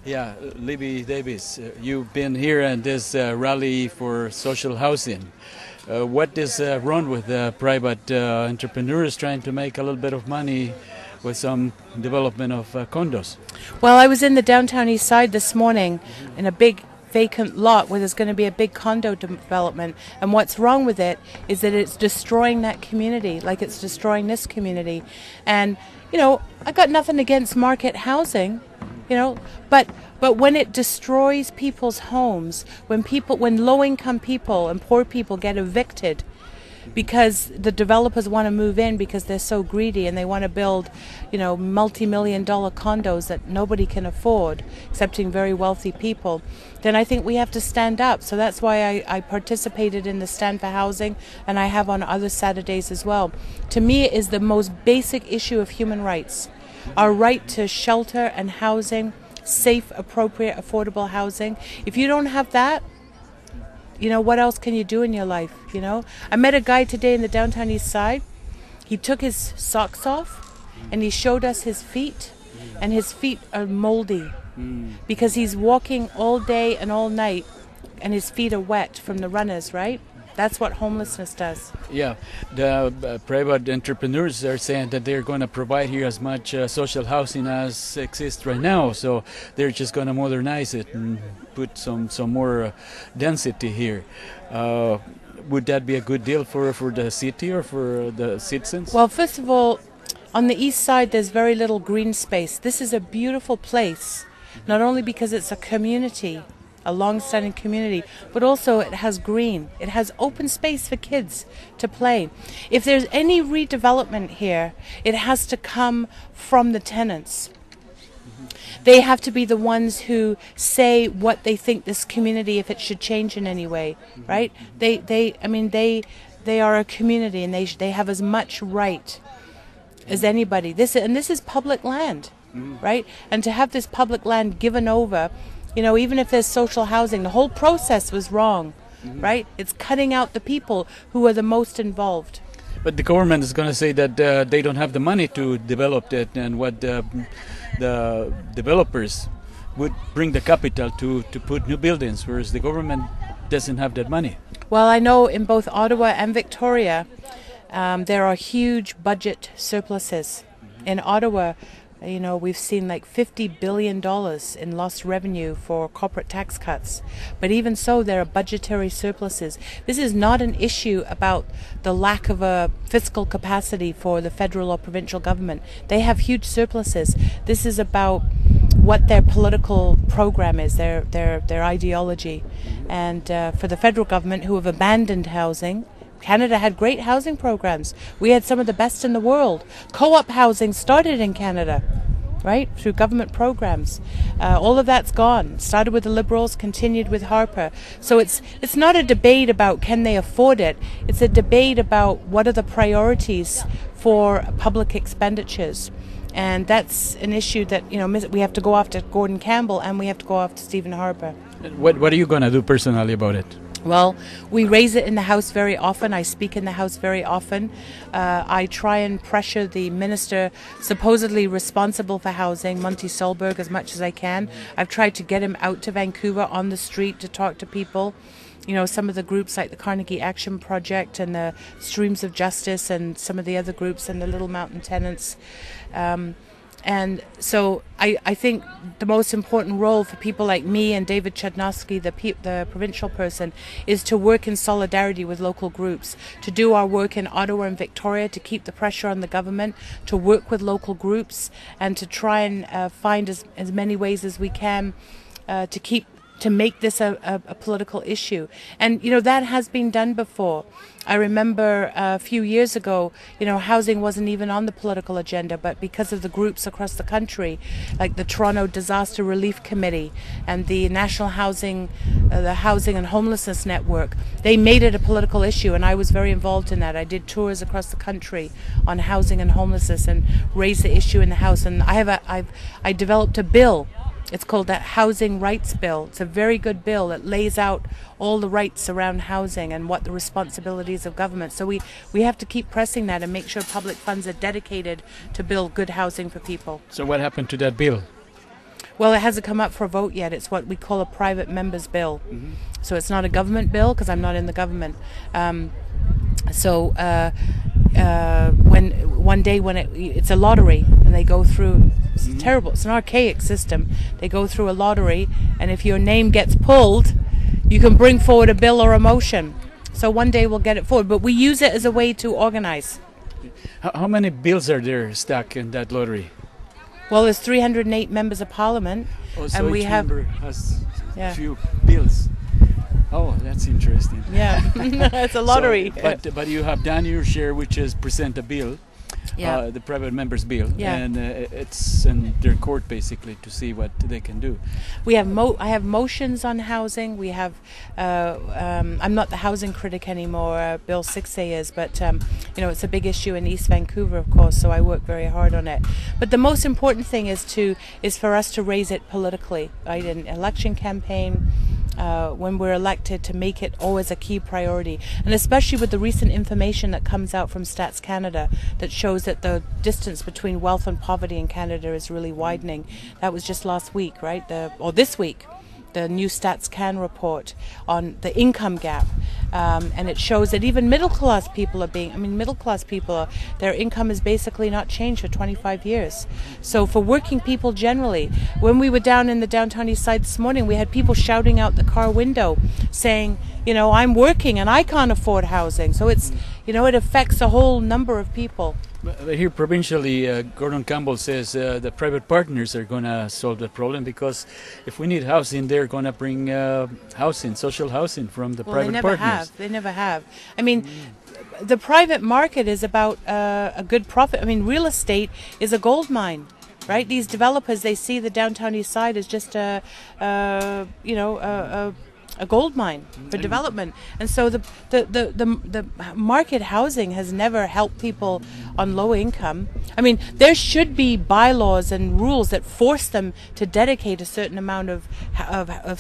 Yeah, Libby Davis, you've been here at this rally for social housing. What is wrong with private entrepreneurs trying to make a little bit of money with some development of condos? Well, I was in the downtown east side this morning in a big vacant lot where there's going to be a big condo development, and what's wrong with it is that it's destroying that community like it's destroying this community. And I got nothing against market housing, but when it destroys people's homes, when low income people and poor people get evicted because the developers want to move in because they're so greedy and they want to build, multi-million-dollar condos that nobody can afford, excepting very wealthy people, then I think we have to stand up. So that's why I participated in the Stand for Housing, and I have on other Saturdays as well. To me, it is the most basic issue of human rights. Our right to shelter and housing, safe, appropriate, affordable housing. If you don't have that, what else can you do in your life, I met a guy today in the downtown east side. He took his socks off and he showed us his feet, and his feet are moldy because he's walking all day and all night and his feet are wet from the runners, right? That's what homelessness does. Yeah, the private entrepreneurs are saying that they're going to provide here as much social housing as exists right now. So they're just going to modernize it and put some more density here. Would that be a good deal for the city or for the citizens? Well, first of all, on the east side there's very little green space. This is a beautiful place, not only because it's a community, a long-standing community, but also it has green. It has open space for kids to play. If there's any redevelopment here, it has to come from the tenants. They have to be the ones who say what they think this community, if it should change in any way, right? They are a community, and they have as much right as anybody. This is public land, right? And to have this public land given over, even if there's social housing, the whole process was wrong, right? It's cutting out the people who are the most involved. But the government is going to say that they don't have the money to develop it, and what the developers would bring the capital to put new buildings, whereas the government doesn't have that money. Well, I know in both Ottawa and Victoria, there are huge budget surpluses. In Ottawa, we've seen like $50 billion in lost revenue for corporate tax cuts. But even so, there are budgetary surpluses. This is not an issue about the lack of a fiscal capacity for the federal or provincial government. They have huge surpluses. This is about what their political program is, their ideology. And for the federal government, who have abandoned housing, Canada had great housing programs. We had some of the best in the world. Co-op housing started in Canada, right, through government programs. All of that's gone. Started with the Liberals, continued with Harper. So it's not a debate about can they afford it. It's a debate about what are the priorities for public expenditures. And that's an issue that we have to go after Gordon Campbell, and we have to go after Stephen Harper. What are you going to do personally about it? Well, we raise it in the House very often. I speak in the House very often. I try and pressure the minister supposedly responsible for housing, Monty Solberg, as much as I can. I've tried to get him out to Vancouver on the street to talk to people. Some of the groups like the Carnegie Action Project and the Streams of Justice and some of the other groups and the Little Mountain Tenants. And so I think the most important role for people like me and David Chudnovsky, the provincial person, is to work in solidarity with local groups, to do our work in Ottawa and Victoria, to keep the pressure on the government, to work with local groups, and to try and find as many ways as we can to make this a political issue. And, that has been done before. I remember a few years ago, housing wasn't even on the political agenda, but because of the groups across the country, like the Toronto Disaster Relief Committee and the National Housing, the Housing and Homelessness Network, they made it a political issue, and I was very involved in that. I did tours across the country on housing and homelessness and raised the issue in the House. And I developed a bill. It's called that Housing Rights Bill. It's a very good bill that lays out all the rights around housing and what the responsibilities of government. So we have to keep pressing that and make sure public funds are dedicated to build good housing for people. So what happened to that bill? Well, it hasn't come up for a vote yet. It's what we call a private member's bill. So it's not a government bill because I'm not in the government. When one day when it's a lottery and they go through, it's terrible. It's an archaic system. They go through a lottery, and if your name gets pulled, you can bring forward a bill or a motion. So one day we'll get it forward, but we use it as a way to organize. How many bills are there stuck in that lottery? Well, there's 308 members of parliament, So and we each have member has a few bills. Oh, that's interesting. Yeah, it's a lottery. So, but you have done your share, which is present a bill, the private members' bill, and it's in their court basically to see what they can do. We have I have motions on housing. We have I'm not the housing critic anymore. Bill 6A is, but it's a big issue in East Vancouver, of course. So I work very hard on it. But the most important thing is for us to raise it politically, right? In election campaign. When we're elected, to make it always a key priority, and especially with the recent information that comes out from Stats Canada that shows that the distance between wealth and poverty in Canada is really widening. That was just last week, right? Or this week, the new Stats Can report on the income gap, and it shows that even middle class people their income is basically not changed for 25 years. So for working people generally, when we were down in the downtown east side this morning, we had people shouting out the car window saying, I'm working and I can't afford housing. So it's, it affects a whole number of people. But here provincially, Gordon Campbell says the private partners are going to solve the problem, because if we need housing, they're going to bring social housing from the private partners. They never have. I mean, the private market is about a good profit. I mean, real estate is a gold mine, right? These developers, they see the downtown east side as just a gold mine for development, and so the market housing has never helped people on low income. I mean, there should be bylaws and rules that force them to dedicate a certain amount of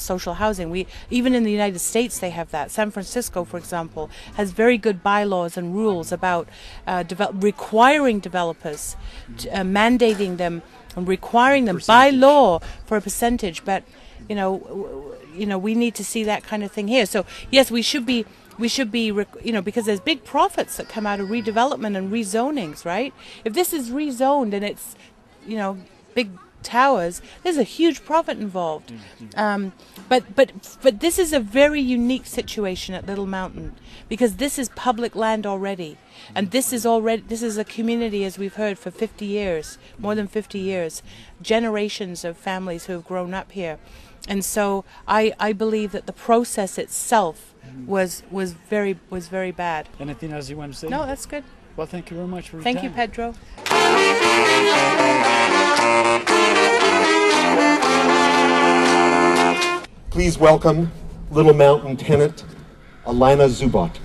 social housing. Even in the United States they have that. San Francisco, for example, has very good bylaws and rules about requiring developers, mandating them and requiring them by law for a percentage. But we need to see that kind of thing here. So yes, we should be, because there's big profits that come out of redevelopment and rezonings, right? If this is rezoned and it's, big towers, there's a huge profit involved. But this is a very unique situation at Little Mountain, because this is public land already, and this is a community, as we've heard, for 50 years, more than 50 years, generations of families who have grown up here. And so I believe that the process itself was very bad. Anything else you want to say? No, that's good. Well, thank you very much for your time. Thank you, Pedro. Please welcome Little Mountain tenant Alana Zubot.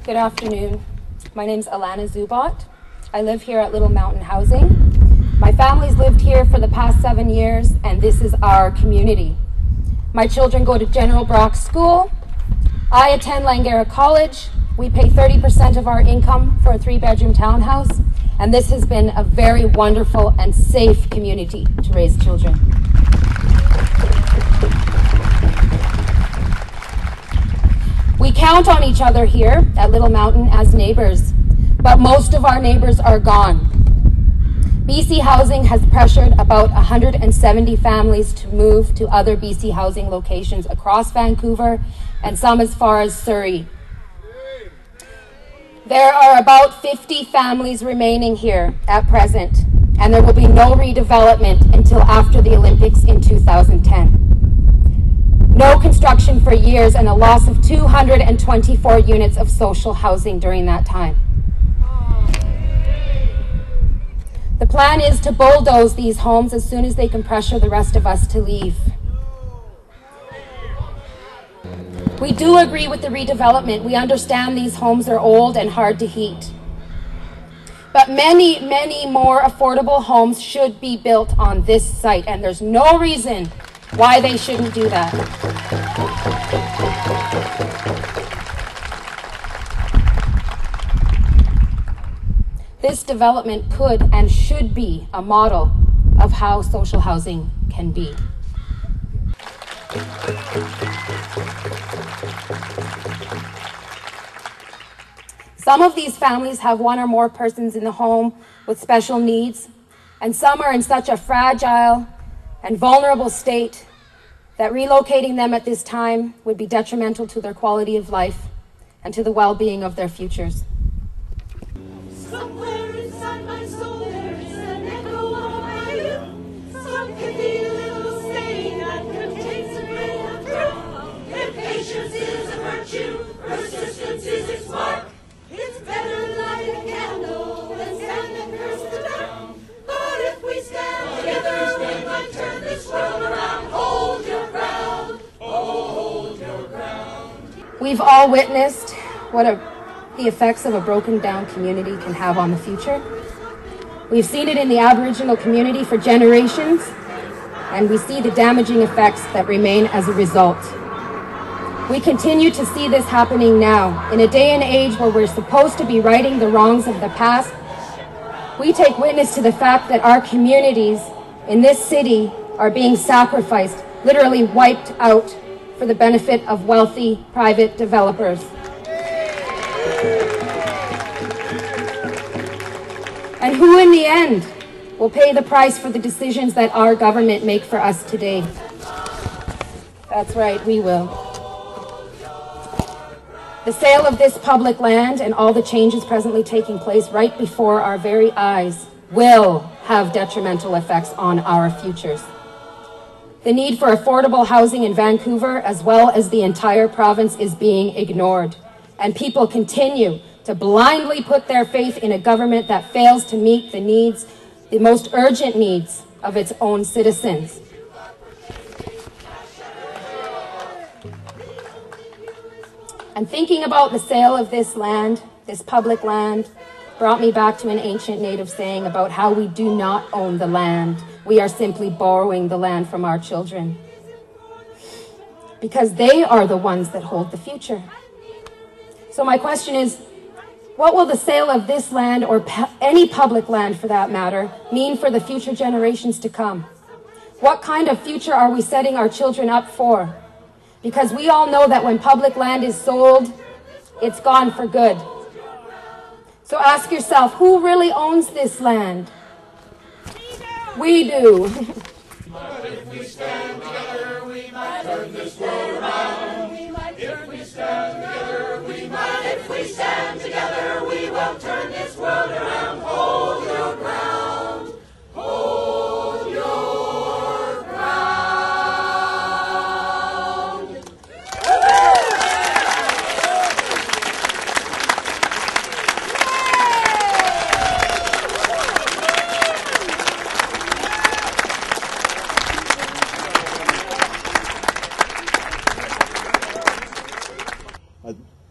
Good afternoon. My name's Alana Zubot. I live here at Little Mountain Housing. My family's lived here for the past 7 years, and this is our community. My children go to General Brock School. I attend Langara College. We pay 30% of our income for a 3-bedroom townhouse, and this has been a very wonderful and safe community to raise children. We count on each other here at Little Mountain as neighbors, but most of our neighbors are gone. BC Housing has pressured about 170 families to move to other BC Housing locations across Vancouver and some as far as Surrey. There are about 50 families remaining here at present, and there will be no redevelopment until after the Olympics in 2010. No construction for years, and a loss of 224 units of social housing during that time. The plan is to bulldoze these homes as soon as they can pressure the rest of us to leave. We do agree with the redevelopment. We understand these homes are old and hard to heat. But many, many more affordable homes should be built on this site, and there's no reason why they shouldn't do that. development could and should be a model of how social housing can be. Some of these families have one or more persons in the home with special needs, and some are in such a fragile and vulnerable state that relocating them at this time would be detrimental to their quality of life and to the well-being of their futures. Somewhere inside my soul there is an echo of my youth. Some pithy little saying that contains a grain of truth. If patience is a virtue, persistence is its mark. It's better light a candle than stand and curse the dark. But if we stand together, we might turn this world around. Hold your ground, hold your ground. We've all witnessed what the effects of a broken down community can have on the future. We've seen it in the Aboriginal community for generations, and we see the damaging effects that remain as a result. We continue to see this happening now. In a day and age where we're supposed to be righting the wrongs of the past, we take witness to the fact that our communities in this city are being sacrificed, literally wiped out, for the benefit of wealthy private developers. And who in the end will pay the price for the decisions that our government make for us today? That's right, we will. The sale of this public land and all the changes presently taking place right before our very eyes will have detrimental effects on our futures. The need for affordable housing in Vancouver, as well as the entire province, is being ignored, and people continue to blindly put their faith in a government that fails to meet the needs, the most urgent needs of its own citizens. And thinking about the sale of this land, this public land, brought me back to an ancient native saying about how we do not own the land. We are simply borrowing the land from our children, because they are the ones that hold the future. So my question is, what will the sale of this land, or any public land for that matter, mean for the future generations to come? What kind of future are we setting our children up for? Because we all know that when public land is sold, it's gone for good. So ask yourself, who really owns this land? We do. But if we stand together, we might turn this world around. If we stand together, we might. If we stand together, we will turn this world around. Hold your ground. Hold your ground.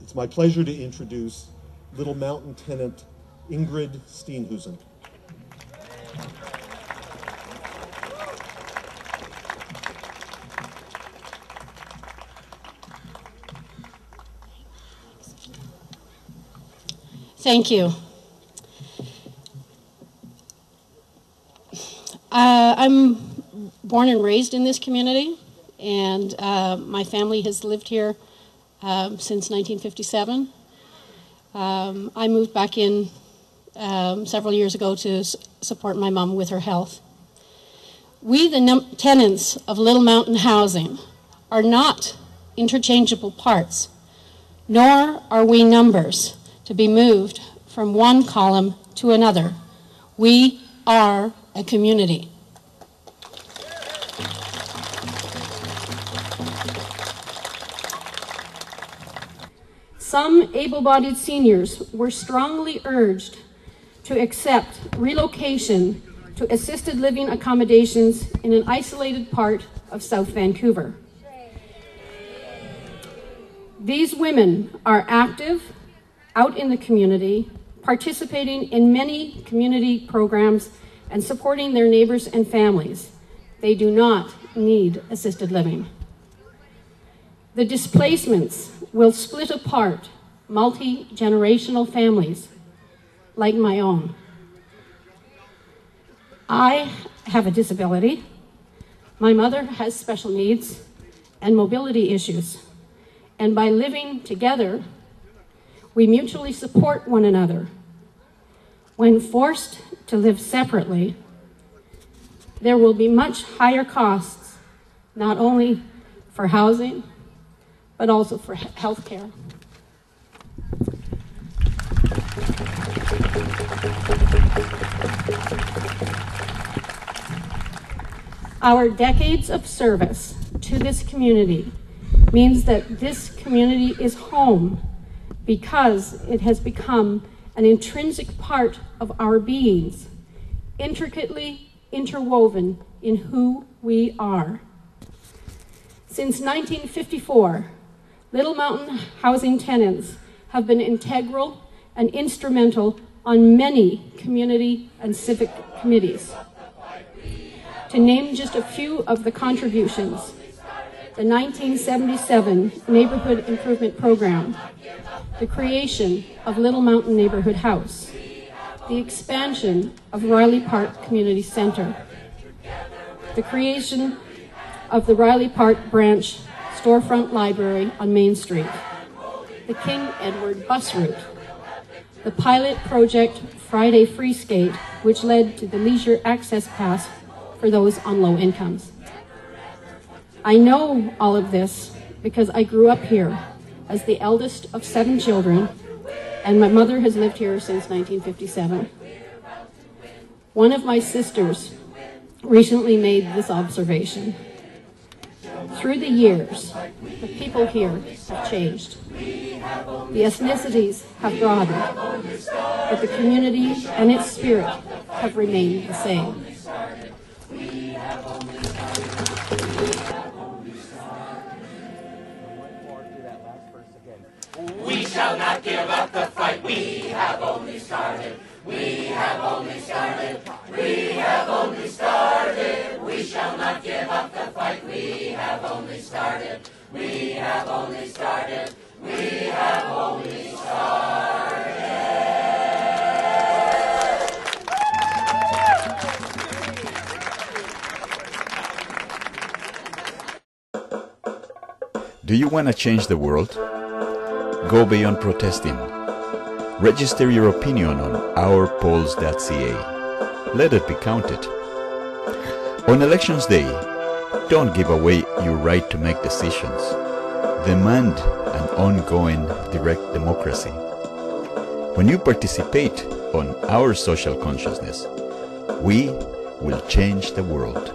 It's my pleasure to introduce Little Mountain tenant Ingrid Steenhuisen. Thank you. I'm born and raised in this community, and my family has lived here since 1957. I moved back in several years ago to support my mom with her health. We, the tenants of Little Mountain Housing, are not interchangeable parts, nor are we numbers to be moved from one column to another. We are a community. Some able-bodied seniors were strongly urged to accept relocation to assisted living accommodations in an isolated part of South Vancouver. These women are active, out in the community, participating in many community programs and supporting their neighbors and families. They do not need assisted living. The displacements will split apart multi-generational families like my own. I have a disability. My mother has special needs and mobility issues. And by living together, we mutually support one another. When forced to live separately, there will be much higher costs, not only for housing, but also for health care. Our decades of service to this community means that this community is home because it has become an intrinsic part of our beings, intricately interwoven in who we are. Since 1954, Little Mountain housing tenants have been integral and instrumental on many community and civic committees. To name just a few of the contributions: the 1977 Neighborhood Improvement Program, the creation of Little Mountain Neighborhood House, the expansion of Riley Park Community Center, the creation of the Riley Park Branch Storefront Library on Main Street, the King Edward Bus Route, the pilot project Friday Free Skate, which led to the Leisure Access Pass for those on low incomes. I know all of this because I grew up here as the eldest of 7 children, and my mother has lived here since 1957. One of my sisters recently made this observation. Through the years, the people here have changed. The ethnicities have broadened, but the community and its spirit have remained the same. We shall not give up the fight. We have only started. We have only started. We have only started. We shall not give up the fight. We have only started. We have only started. We have only started. Do you want to change the world? Go beyond protesting. Register your opinion on ourpolls.ca. Let it be counted. On Elections Day, don't give away your right to make decisions. Demand an ongoing direct democracy. When you participate on our social consciousness, we will change the world.